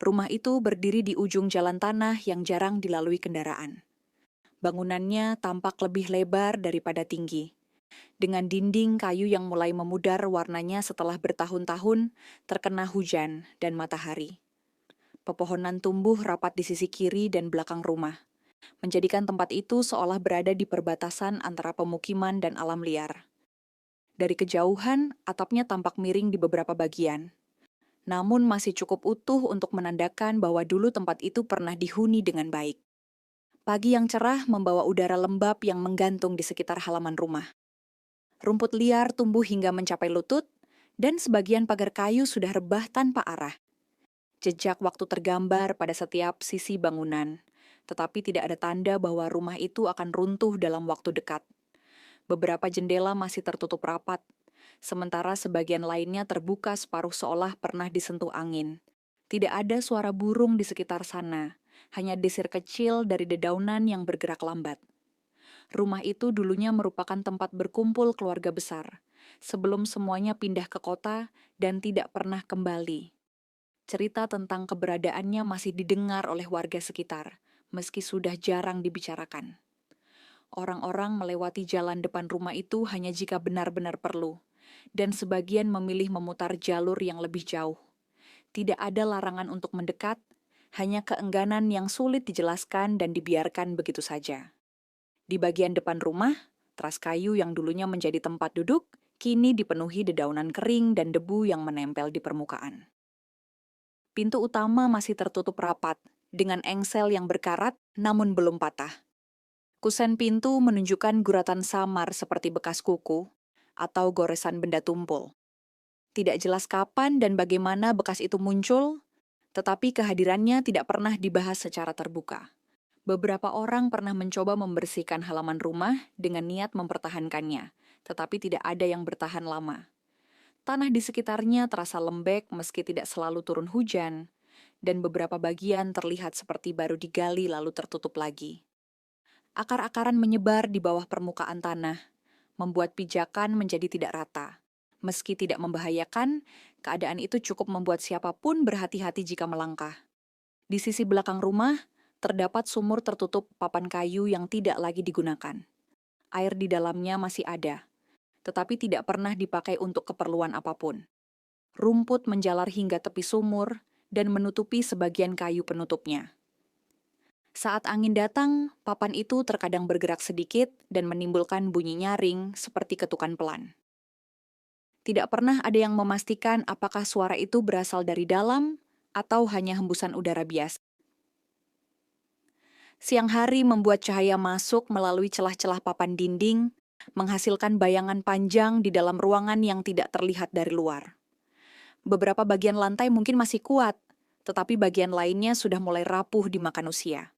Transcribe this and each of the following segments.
Rumah itu berdiri di ujung jalan tanah yang jarang dilalui kendaraan. Bangunannya tampak lebih lebar daripada tinggi, dengan dinding kayu yang mulai memudar warnanya setelah bertahun-tahun terkena hujan dan matahari. Pepohonan tumbuh rapat di sisi kiri dan belakang rumah, menjadikan tempat itu seolah berada di perbatasan antara pemukiman dan alam liar. Dari kejauhan, atapnya tampak miring di beberapa bagian, namun masih cukup utuh untuk menandakan bahwa dulu tempat itu pernah dihuni dengan baik. Pagi yang cerah membawa udara lembab yang menggantung di sekitar halaman rumah. Rumput liar tumbuh hingga mencapai lutut, dan sebagian pagar kayu sudah rebah tanpa arah. Jejak waktu tergambar pada setiap sisi bangunan, tetapi tidak ada tanda bahwa rumah itu akan runtuh dalam waktu dekat. Beberapa jendela masih tertutup rapat, sementara sebagian lainnya terbuka separuh seolah pernah disentuh angin. Tidak ada suara burung di sekitar sana, hanya desir kecil dari dedaunan yang bergerak lambat. Rumah itu dulunya merupakan tempat berkumpul keluarga besar, sebelum semuanya pindah ke kota dan tidak pernah kembali. Cerita tentang keberadaannya masih didengar oleh warga sekitar, meski sudah jarang dibicarakan. Orang-orang melewati jalan depan rumah itu hanya jika benar-benar perlu, dan sebagian memilih memutar jalur yang lebih jauh. Tidak ada larangan untuk mendekat, hanya keengganan yang sulit dijelaskan dan dibiarkan begitu saja. Di bagian depan rumah, teras kayu yang dulunya menjadi tempat duduk, kini dipenuhi dedaunan kering dan debu yang menempel di permukaan. Pintu utama masih tertutup rapat, dengan engsel yang berkarat namun belum patah. Kusen pintu menunjukkan guratan samar seperti bekas kuku atau goresan benda tumpul. Tidak jelas kapan dan bagaimana bekas itu muncul, tetapi kehadirannya tidak pernah dibahas secara terbuka. Beberapa orang pernah mencoba membersihkan halaman rumah dengan niat mempertahankannya, tetapi tidak ada yang bertahan lama. Tanah di sekitarnya terasa lembek meski tidak selalu turun hujan, dan beberapa bagian terlihat seperti baru digali lalu tertutup lagi. Akar-akaran menyebar di bawah permukaan tanah, membuat pijakan menjadi tidak rata. Meski tidak membahayakan, keadaan itu cukup membuat siapapun berhati-hati jika melangkah. Di sisi belakang rumah, terdapat sumur tertutup papan kayu yang tidak lagi digunakan. Air di dalamnya masih ada, tetapi tidak pernah dipakai untuk keperluan apapun. Rumput menjalar hingga tepi sumur dan menutupi sebagian kayu penutupnya. Saat angin datang, papan itu terkadang bergerak sedikit dan menimbulkan bunyi nyaring seperti ketukan pelan. Tidak pernah ada yang memastikan apakah suara itu berasal dari dalam atau hanya hembusan udara biasa. Siang hari membuat cahaya masuk melalui celah-celah papan dinding, menghasilkan bayangan panjang di dalam ruangan yang tidak terlihat dari luar. Beberapa bagian lantai mungkin masih kuat, tetapi bagian lainnya sudah mulai rapuh dimakan usia.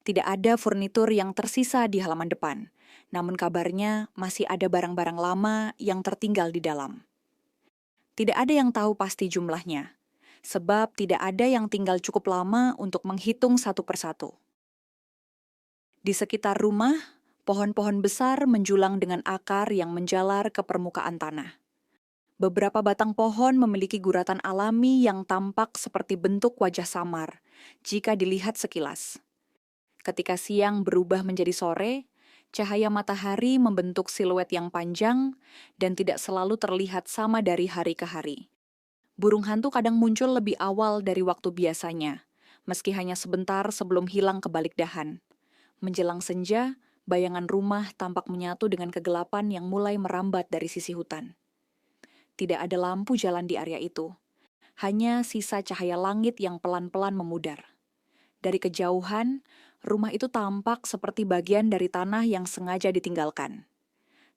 Tidak ada furnitur yang tersisa di halaman depan, namun kabarnya masih ada barang-barang lama yang tertinggal di dalam. Tidak ada yang tahu pasti jumlahnya, sebab tidak ada yang tinggal cukup lama untuk menghitung satu persatu. Di sekitar rumah, pohon-pohon besar menjulang dengan akar yang menjalar ke permukaan tanah. Beberapa batang pohon memiliki guratan alami yang tampak seperti bentuk wajah samar jika dilihat sekilas. Ketika siang berubah menjadi sore, cahaya matahari membentuk siluet yang panjang dan tidak selalu terlihat sama dari hari ke hari. Burung hantu kadang muncul lebih awal dari waktu biasanya, meski hanya sebentar sebelum hilang ke balik dahan. Menjelang senja, bayangan rumah tampak menyatu dengan kegelapan yang mulai merambat dari sisi hutan. Tidak ada lampu jalan di area itu, hanya sisa cahaya langit yang pelan-pelan memudar. Dari kejauhan, rumah itu tampak seperti bagian dari tanah yang sengaja ditinggalkan.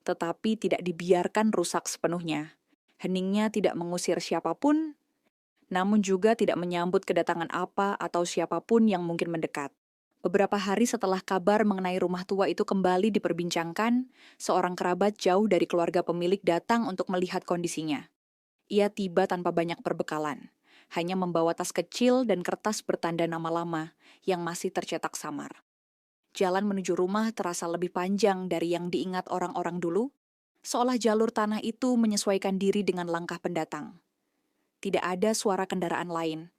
Tetapi tidak dibiarkan rusak sepenuhnya. Heningnya tidak mengusir siapapun, namun juga tidak menyambut kedatangan apa atau siapapun yang mungkin mendekat. Beberapa hari setelah kabar mengenai rumah tua itu kembali diperbincangkan, seorang kerabat jauh dari keluarga pemilik datang untuk melihat kondisinya. Ia tiba tanpa banyak perbekalan, hanya membawa tas kecil dan kertas bertanda nama lama yang masih tercetak samar. Jalan menuju rumah terasa lebih panjang dari yang diingat orang-orang dulu, seolah jalur tanah itu menyesuaikan diri dengan langkah pendatang. Tidak ada suara kendaraan lain,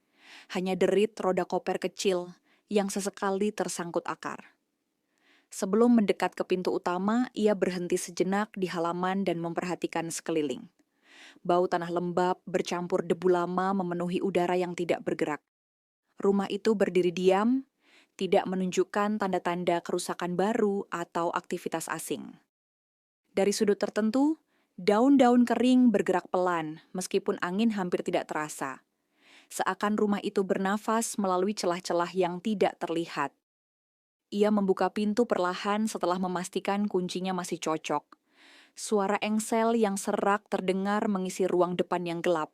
hanya derit roda koper kecil yang sesekali tersangkut akar. Sebelum mendekat ke pintu utama, ia berhenti sejenak di halaman dan memperhatikan sekeliling. Bau tanah lembab bercampur debu lama memenuhi udara yang tidak bergerak. Rumah itu berdiri diam, tidak menunjukkan tanda-tanda kerusakan baru atau aktivitas asing. Dari sudut tertentu, daun-daun kering bergerak pelan meskipun angin hampir tidak terasa. Seakan rumah itu bernafas melalui celah-celah yang tidak terlihat. Ia membuka pintu perlahan setelah memastikan kuncinya masih cocok. Suara engsel yang serak terdengar mengisi ruang depan yang gelap.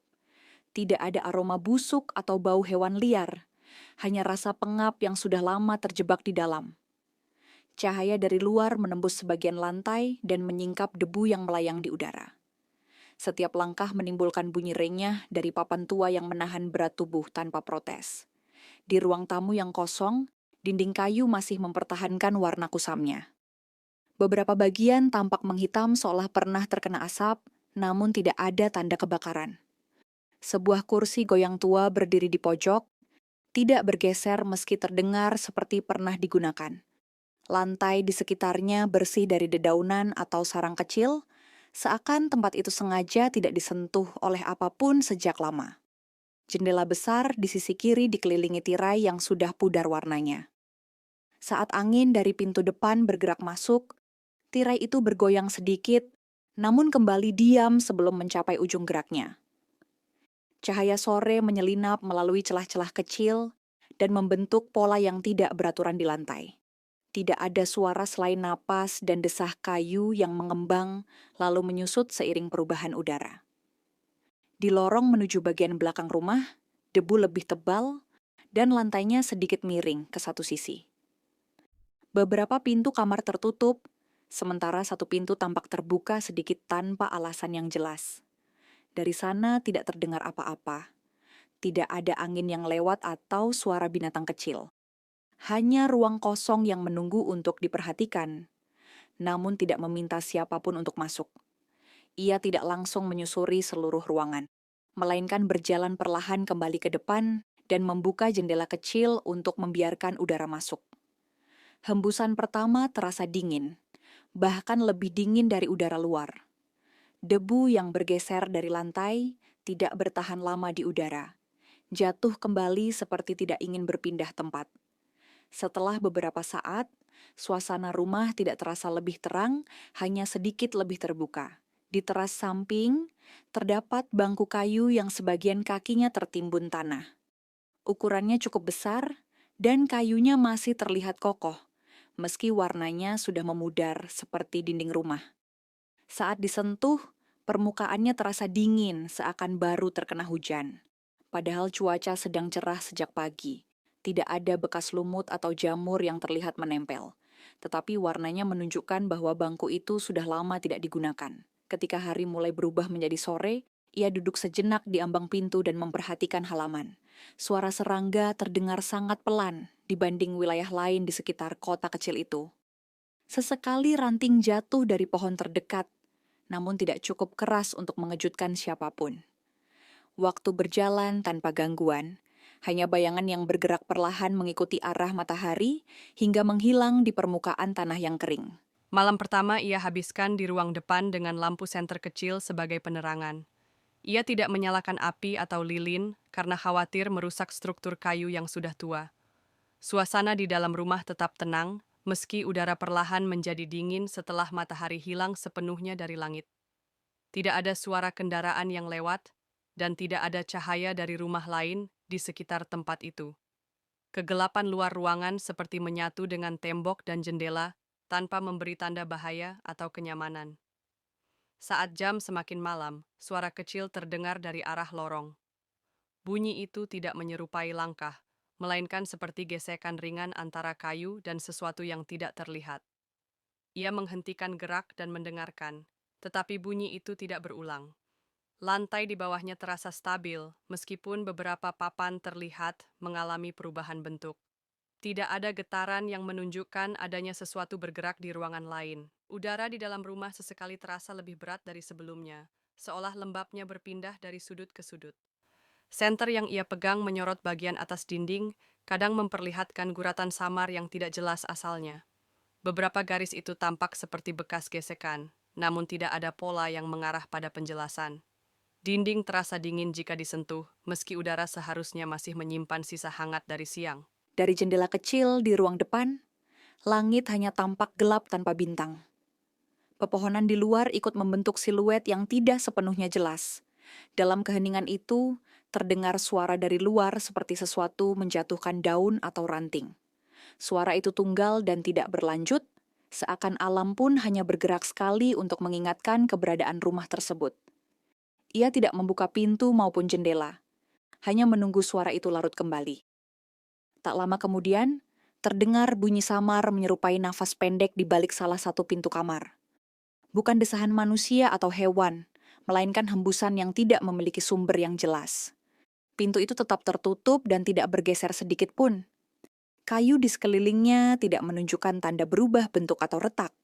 Tidak ada aroma busuk atau bau hewan liar, hanya rasa pengap yang sudah lama terjebak di dalam. Cahaya dari luar menembus sebagian lantai dan menyingkap debu yang melayang di udara. Setiap langkah menimbulkan bunyi renyah dari papan tua yang menahan berat tubuh tanpa protes. Di ruang tamu yang kosong, dinding kayu masih mempertahankan warna kusamnya. Beberapa bagian tampak menghitam seolah pernah terkena asap, namun tidak ada tanda kebakaran. Sebuah kursi goyang tua berdiri di pojok, tidak bergeser meski terdengar seperti pernah digunakan. Lantai di sekitarnya bersih dari dedaunan atau sarang kecil, seakan tempat itu sengaja tidak disentuh oleh apapun sejak lama. Jendela besar di sisi kiri dikelilingi tirai yang sudah pudar warnanya. Saat angin dari pintu depan bergerak masuk, tirai itu bergoyang sedikit, namun kembali diam sebelum mencapai ujung geraknya. Cahaya sore menyelinap melalui celah-celah kecil dan membentuk pola yang tidak beraturan di lantai. Tidak ada suara selain napas dan desah kayu yang mengembang lalu menyusut seiring perubahan udara. Di lorong menuju bagian belakang rumah, debu lebih tebal dan lantainya sedikit miring ke satu sisi. Beberapa pintu kamar tertutup, sementara satu pintu tampak terbuka sedikit tanpa alasan yang jelas. Dari sana tidak terdengar apa-apa. Tidak ada angin yang lewat atau suara binatang kecil. Hanya ruang kosong yang menunggu untuk diperhatikan, namun tidak meminta siapapun untuk masuk. Ia tidak langsung menyusuri seluruh ruangan, melainkan berjalan perlahan kembali ke depan dan membuka jendela kecil untuk membiarkan udara masuk. Hembusan pertama terasa dingin, bahkan lebih dingin dari udara luar. Debu yang bergeser dari lantai tidak bertahan lama di udara. Jatuh kembali seperti tidak ingin berpindah tempat. Setelah beberapa saat, suasana rumah tidak terasa lebih terang, hanya sedikit lebih terbuka. Di teras samping, terdapat bangku kayu yang sebagian kakinya tertimbun tanah. Ukurannya cukup besar, dan kayunya masih terlihat kokoh, meski warnanya sudah memudar seperti dinding rumah. Saat disentuh, permukaannya terasa dingin seakan baru terkena hujan. Padahal cuaca sedang cerah sejak pagi. Tidak ada bekas lumut atau jamur yang terlihat menempel. Tetapi warnanya menunjukkan bahwa bangku itu sudah lama tidak digunakan. Ketika hari mulai berubah menjadi sore, ia duduk sejenak di ambang pintu dan memperhatikan halaman. Suara serangga terdengar sangat pelan dibanding wilayah lain di sekitar kota kecil itu. Sesekali ranting jatuh dari pohon terdekat, namun tidak cukup keras untuk mengejutkan siapapun. Waktu berjalan tanpa gangguan, hanya bayangan yang bergerak perlahan mengikuti arah matahari hingga menghilang di permukaan tanah yang kering. Malam pertama ia habiskan di ruang depan dengan lampu senter kecil sebagai penerangan. Ia tidak menyalakan api atau lilin karena khawatir merusak struktur kayu yang sudah tua. Suasana di dalam rumah tetap tenang, meski udara perlahan menjadi dingin setelah matahari hilang sepenuhnya dari langit. Tidak ada suara kendaraan yang lewat, dan tidak ada cahaya dari rumah lain di sekitar tempat itu. Kegelapan luar ruangan seperti menyatu dengan tembok dan jendela tanpa memberi tanda bahaya atau kenyamanan. Saat jam semakin malam, suara kecil terdengar dari arah lorong. Bunyi itu tidak menyerupai langkah, melainkan seperti gesekan ringan antara kayu dan sesuatu yang tidak terlihat. Ia menghentikan gerak dan mendengarkan, tetapi bunyi itu tidak berulang. Lantai di bawahnya terasa stabil, meskipun beberapa papan terlihat mengalami perubahan bentuk. Tidak ada getaran yang menunjukkan adanya sesuatu bergerak di ruangan lain. Udara di dalam rumah sesekali terasa lebih berat dari sebelumnya, seolah lembabnya berpindah dari sudut ke sudut. Senter yang ia pegang menyorot bagian atas dinding, kadang memperlihatkan guratan samar yang tidak jelas asalnya. Beberapa garis itu tampak seperti bekas gesekan, namun tidak ada pola yang mengarah pada penjelasan. Dinding terasa dingin jika disentuh, meski udara seharusnya masih menyimpan sisa hangat dari siang. Dari jendela kecil di ruang depan, langit hanya tampak gelap tanpa bintang. Pepohonan di luar ikut membentuk siluet yang tidak sepenuhnya jelas. Dalam keheningan itu, terdengar suara dari luar seperti sesuatu menjatuhkan daun atau ranting. Suara itu tunggal dan tidak berlanjut, seakan alam pun hanya bergerak sekali untuk mengingatkan keberadaan rumah tersebut. Ia tidak membuka pintu maupun jendela, hanya menunggu suara itu larut kembali. Tak lama kemudian, terdengar bunyi samar menyerupai nafas pendek di balik salah satu pintu kamar. Bukan desahan manusia atau hewan, melainkan hembusan yang tidak memiliki sumber yang jelas. Pintu itu tetap tertutup dan tidak bergeser sedikit pun. Kayu di sekelilingnya tidak menunjukkan tanda berubah bentuk atau retak.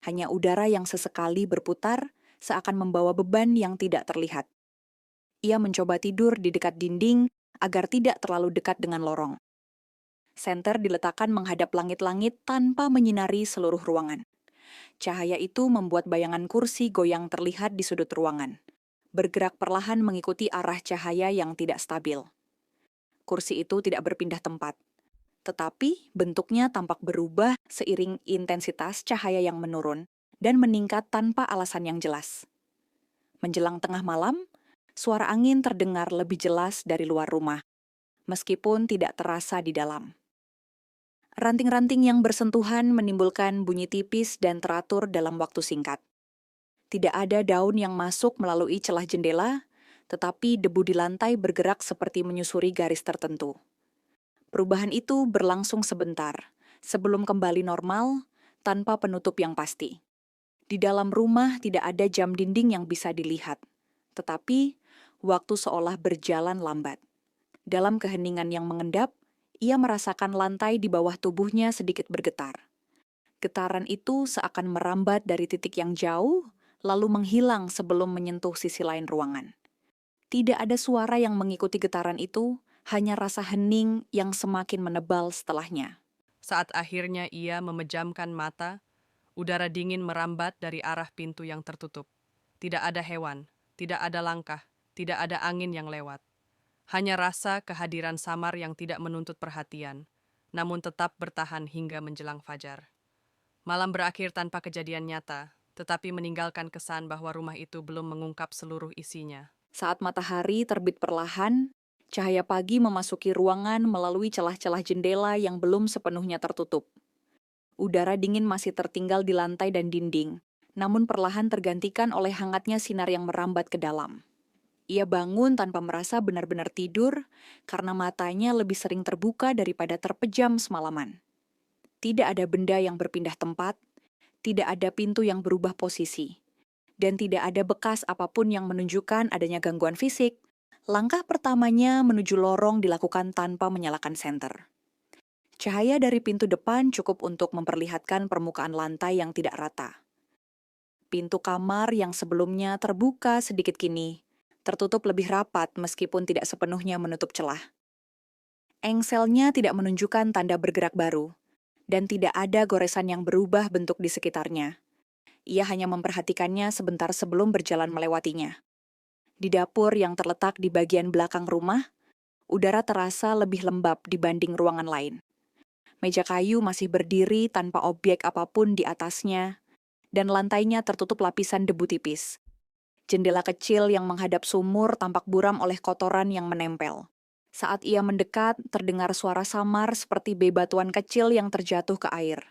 Hanya udara yang sesekali berputar seakan membawa beban yang tidak terlihat. Ia mencoba tidur di dekat dinding agar tidak terlalu dekat dengan lorong. Senter diletakkan menghadap langit-langit tanpa menyinari seluruh ruangan. Cahaya itu membuat bayangan kursi goyang terlihat di sudut ruangan, bergerak perlahan mengikuti arah cahaya yang tidak stabil. Kursi itu tidak berpindah tempat, tetapi bentuknya tampak berubah seiring intensitas cahaya yang menurun dan meningkat tanpa alasan yang jelas. Menjelang tengah malam, suara angin terdengar lebih jelas dari luar rumah, meskipun tidak terasa di dalam. Ranting-ranting yang bersentuhan menimbulkan bunyi tipis dan teratur dalam waktu singkat. Tidak ada daun yang masuk melalui celah jendela, tetapi debu di lantai bergerak seperti menyusuri garis tertentu. Perubahan itu berlangsung sebentar, sebelum kembali normal, tanpa penutup yang pasti. Di dalam rumah tidak ada jam dinding yang bisa dilihat, tetapi waktu seolah berjalan lambat. Dalam keheningan yang mengendap, ia merasakan lantai di bawah tubuhnya sedikit bergetar. Getaran itu seakan merambat dari titik yang jauh, lalu menghilang sebelum menyentuh sisi lain ruangan. Tidak ada suara yang mengikuti getaran itu, hanya rasa hening yang semakin menebal setelahnya. Saat akhirnya ia memejamkan mata, udara dingin merambat dari arah pintu yang tertutup. Tidak ada hewan, tidak ada langkah, tidak ada angin yang lewat. Hanya rasa kehadiran samar yang tidak menuntut perhatian, namun tetap bertahan hingga menjelang fajar. Malam berakhir tanpa kejadian nyata, tetapi meninggalkan kesan bahwa rumah itu belum mengungkap seluruh isinya. Saat matahari terbit perlahan, cahaya pagi memasuki ruangan melalui celah-celah jendela yang belum sepenuhnya tertutup. Udara dingin masih tertinggal di lantai dan dinding, namun perlahan tergantikan oleh hangatnya sinar yang merambat ke dalam. Ia bangun tanpa merasa benar-benar tidur karena matanya lebih sering terbuka daripada terpejam semalaman. Tidak ada benda yang berpindah tempat, tidak ada pintu yang berubah posisi, dan tidak ada bekas apapun yang menunjukkan adanya gangguan fisik. Langkah pertamanya menuju lorong dilakukan tanpa menyalakan senter. Cahaya dari pintu depan cukup untuk memperlihatkan permukaan lantai yang tidak rata. Pintu kamar yang sebelumnya terbuka sedikit kini tertutup lebih rapat meskipun tidak sepenuhnya menutup celah. Engselnya tidak menunjukkan tanda bergerak baru, dan tidak ada goresan yang berubah bentuk di sekitarnya. Ia hanya memperhatikannya sebentar sebelum berjalan melewatinya. Di dapur yang terletak di bagian belakang rumah, udara terasa lebih lembab dibanding ruangan lain. Meja kayu masih berdiri tanpa objek apapun di atasnya, dan lantainya tertutup lapisan debu tipis. Jendela kecil yang menghadap sumur tampak buram oleh kotoran yang menempel. Saat ia mendekat, terdengar suara samar seperti bebatuan kecil yang terjatuh ke air.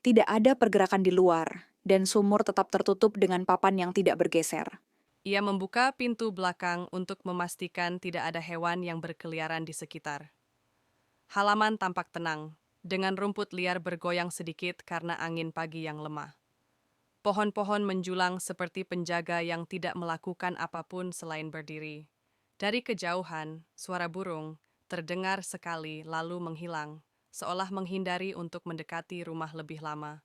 Tidak ada pergerakan di luar, dan sumur tetap tertutup dengan papan yang tidak bergeser. Ia membuka pintu belakang untuk memastikan tidak ada hewan yang berkeliaran di sekitar. Halaman tampak tenang, dengan rumput liar bergoyang sedikit karena angin pagi yang lemah. Pohon-pohon menjulang seperti penjaga yang tidak melakukan apapun selain berdiri. Dari kejauhan, suara burung terdengar sekali lalu menghilang, seolah menghindari untuk mendekati rumah lebih lama.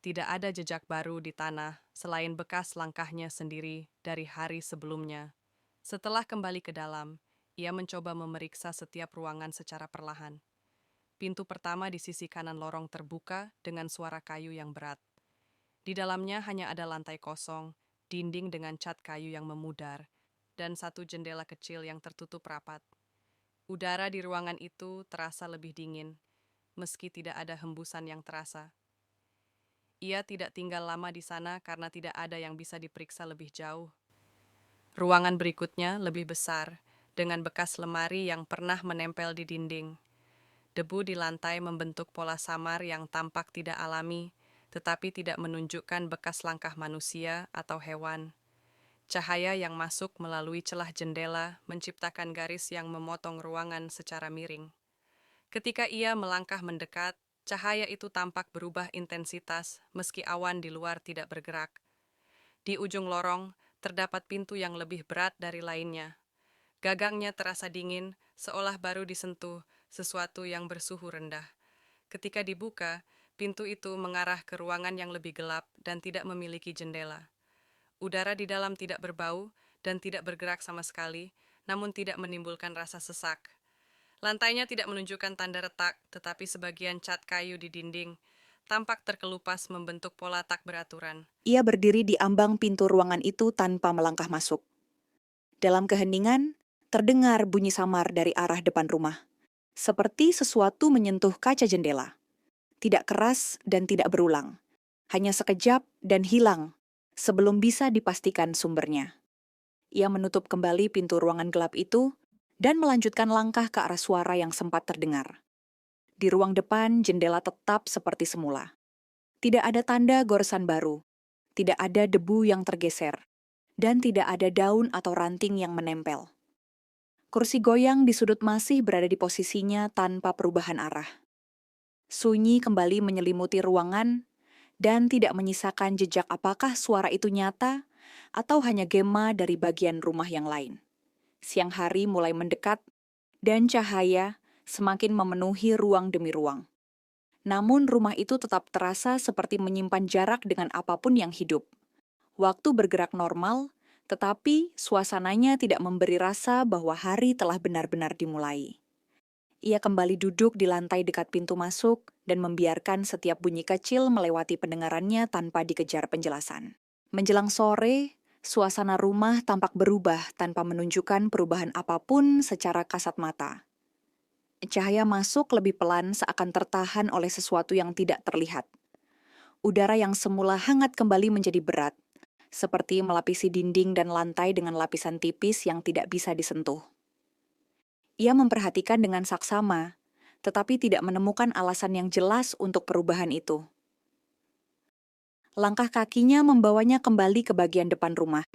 Tidak ada jejak baru di tanah selain bekas langkahnya sendiri dari hari sebelumnya. Setelah kembali ke dalam, Ia mencoba memeriksa setiap ruangan secara perlahan. Pintu pertama di sisi kanan lorong terbuka dengan suara kayu yang berat. Di dalamnya hanya ada lantai kosong, dinding dengan cat kayu yang memudar, dan satu jendela kecil yang tertutup rapat. Udara di ruangan itu terasa lebih dingin, meski tidak ada hembusan yang terasa. Ia tidak tinggal lama di sana karena tidak ada yang bisa diperiksa lebih jauh. Ruangan berikutnya lebih besar, dengan bekas lemari yang pernah menempel di dinding. Debu di lantai membentuk pola samar yang tampak tidak alami, tetapi tidak menunjukkan bekas langkah manusia atau hewan. Cahaya yang masuk melalui celah jendela menciptakan garis yang memotong ruangan secara miring. Ketika ia melangkah mendekat, cahaya itu tampak berubah intensitas meski awan di luar tidak bergerak. Di ujung lorong, terdapat pintu yang lebih berat dari lainnya. Gagangnya terasa dingin, seolah baru disentuh sesuatu yang bersuhu rendah. Ketika dibuka, pintu itu mengarah ke ruangan yang lebih gelap dan tidak memiliki jendela. Udara di dalam tidak berbau dan tidak bergerak sama sekali, namun tidak menimbulkan rasa sesak. Lantainya tidak menunjukkan tanda retak, tetapi sebagian cat kayu di dinding tampak terkelupas membentuk pola tak beraturan. Ia berdiri di ambang pintu ruangan itu tanpa melangkah masuk. Dalam keheningan, terdengar bunyi samar dari arah depan rumah. Seperti sesuatu menyentuh kaca jendela. Tidak keras dan tidak berulang. Hanya sekejap dan hilang sebelum bisa dipastikan sumbernya. Ia menutup kembali pintu ruangan gelap itu dan melanjutkan langkah ke arah suara yang sempat terdengar. Di ruang depan, jendela tetap seperti semula. Tidak ada tanda goresan baru, tidak ada debu yang tergeser, dan tidak ada daun atau ranting yang menempel. Kursi goyang di sudut masih berada di posisinya tanpa perubahan arah. Sunyi kembali menyelimuti ruangan dan tidak menyisakan jejak apakah suara itu nyata atau hanya gema dari bagian rumah yang lain. Siang hari mulai mendekat dan cahaya semakin memenuhi ruang demi ruang. Namun rumah itu tetap terasa seperti menyimpan jarak dengan apapun yang hidup. Waktu bergerak normal, tetapi suasananya tidak memberi rasa bahwa hari telah benar-benar dimulai. Ia kembali duduk di lantai dekat pintu masuk dan membiarkan setiap bunyi kecil melewati pendengarannya tanpa dikejar penjelasan. Menjelang sore, suasana rumah tampak berubah tanpa menunjukkan perubahan apapun secara kasat mata. Cahaya masuk lebih pelan seakan tertahan oleh sesuatu yang tidak terlihat. Udara yang semula hangat kembali menjadi berat, seperti melapisi dinding dan lantai dengan lapisan tipis yang tidak bisa disentuh. Ia memperhatikan dengan saksama, tetapi tidak menemukan alasan yang jelas untuk perubahan itu. Langkah kakinya membawanya kembali ke bagian depan rumah.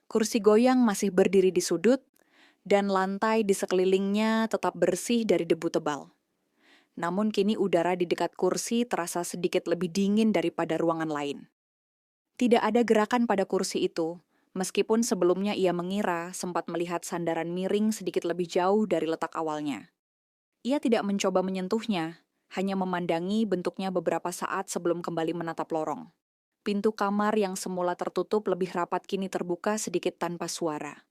Kursi goyang masih berdiri di sudut, dan lantai di sekelilingnya tetap bersih dari debu tebal. Namun kini udara di dekat kursi terasa sedikit lebih dingin daripada ruangan lain. Tidak ada gerakan pada kursi itu, meskipun sebelumnya ia mengira sempat melihat sandaran miring sedikit lebih jauh dari letak awalnya. Ia tidak mencoba menyentuhnya, hanya memandangi bentuknya beberapa saat sebelum kembali menatap lorong. Pintu kamar yang semula tertutup lebih rapat kini terbuka sedikit tanpa suara.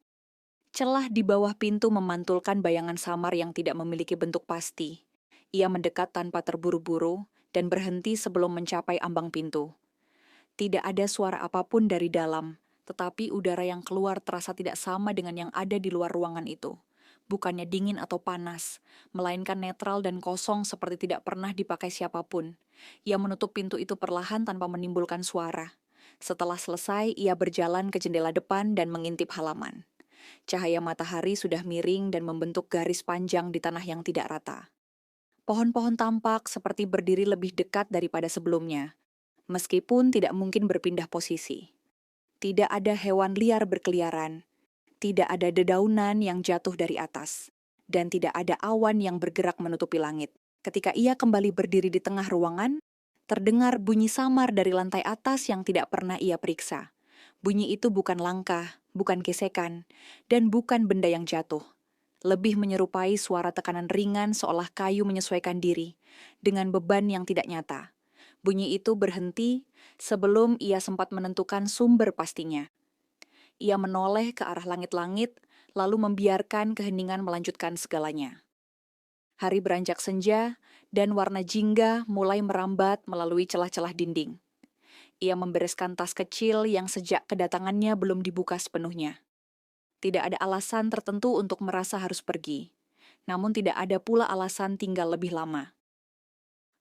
Celah di bawah pintu memantulkan bayangan samar yang tidak memiliki bentuk pasti. Ia mendekat tanpa terburu-buru dan berhenti sebelum mencapai ambang pintu. Tidak ada suara apapun dari dalam, tetapi udara yang keluar terasa tidak sama dengan yang ada di luar ruangan itu. Bukannya dingin atau panas, melainkan netral dan kosong seperti tidak pernah dipakai siapapun. Ia menutup pintu itu perlahan tanpa menimbulkan suara. Setelah selesai, ia berjalan ke jendela depan dan mengintip halaman. Cahaya matahari sudah miring dan membentuk garis panjang di tanah yang tidak rata. Pohon-pohon tampak seperti berdiri lebih dekat daripada sebelumnya, meskipun tidak mungkin berpindah posisi. Tidak ada hewan liar berkeliaran, tidak ada dedaunan yang jatuh dari atas, dan tidak ada awan yang bergerak menutupi langit. Ketika ia kembali berdiri di tengah ruangan, terdengar bunyi samar dari lantai atas yang tidak pernah ia periksa. Bunyi itu bukan langkah, bukan gesekan, dan bukan benda yang jatuh. Lebih menyerupai suara tekanan ringan seolah kayu menyesuaikan diri, dengan beban yang tidak nyata. Bunyi itu berhenti sebelum ia sempat menentukan sumber pastinya. Ia menoleh ke arah langit-langit, lalu membiarkan keheningan melanjutkan segalanya. Hari beranjak senja, dan warna jingga mulai merambat melalui celah-celah dinding. Ia membereskan tas kecil yang sejak kedatangannya belum dibuka sepenuhnya. Tidak ada alasan tertentu untuk merasa harus pergi, namun tidak ada pula alasan tinggal lebih lama.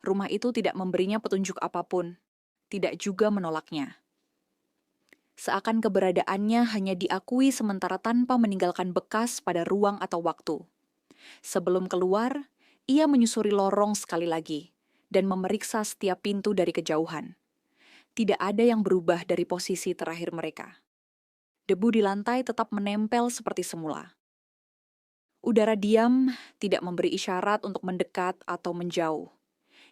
Rumah itu tidak memberinya petunjuk apapun, tidak juga menolaknya. Seakan keberadaannya hanya diakui sementara tanpa meninggalkan bekas pada ruang atau waktu. Sebelum keluar, ia menyusuri lorong sekali lagi dan memeriksa setiap pintu dari kejauhan. Tidak ada yang berubah dari posisi terakhir mereka. Debu di lantai tetap menempel seperti semula. Udara diam, tidak memberi isyarat untuk mendekat atau menjauh.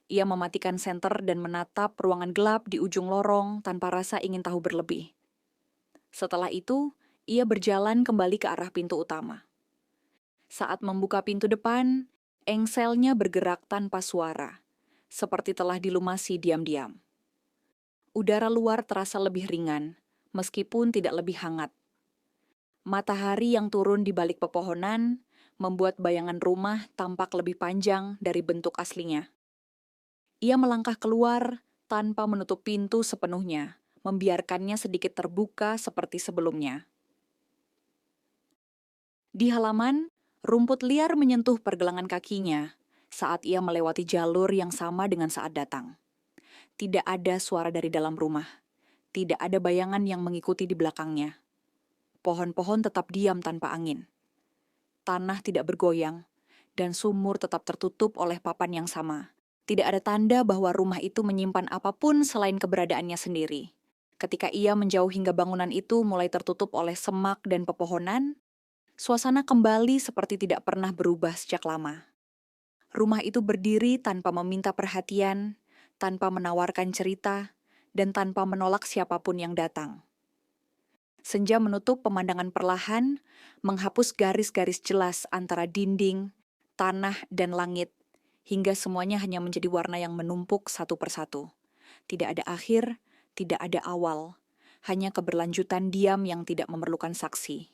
Ia mematikan senter dan menatap ruangan gelap di ujung lorong tanpa rasa ingin tahu berlebih. Setelah itu, ia berjalan kembali ke arah pintu utama. Saat membuka pintu depan, engselnya bergerak tanpa suara, seperti telah dilumasi diam-diam. Udara luar terasa lebih ringan, meskipun tidak lebih hangat. Matahari yang turun di balik pepohonan membuat bayangan rumah tampak lebih panjang dari bentuk aslinya. Ia melangkah keluar tanpa menutup pintu sepenuhnya, membiarkannya sedikit terbuka seperti sebelumnya. Di halaman, rumput liar menyentuh pergelangan kakinya saat ia melewati jalur yang sama dengan saat datang. Tidak ada suara dari dalam rumah. Tidak ada bayangan yang mengikuti di belakangnya. Pohon-pohon tetap diam tanpa angin. Tanah tidak bergoyang, dan sumur tetap tertutup oleh papan yang sama. Tidak ada tanda bahwa rumah itu menyimpan apapun selain keberadaannya sendiri. Ketika ia menjauh hingga bangunan itu mulai tertutup oleh semak dan pepohonan, suasana kembali seperti tidak pernah berubah sejak lama. Rumah itu berdiri tanpa meminta perhatian, tanpa menawarkan cerita, dan tanpa menolak siapapun yang datang. Senja menutup pemandangan perlahan, menghapus garis-garis jelas antara dinding, tanah, dan langit, hingga semuanya hanya menjadi warna yang menumpuk satu persatu. Tidak ada akhir, tidak ada awal, hanya keberlanjutan diam yang tidak memerlukan saksi.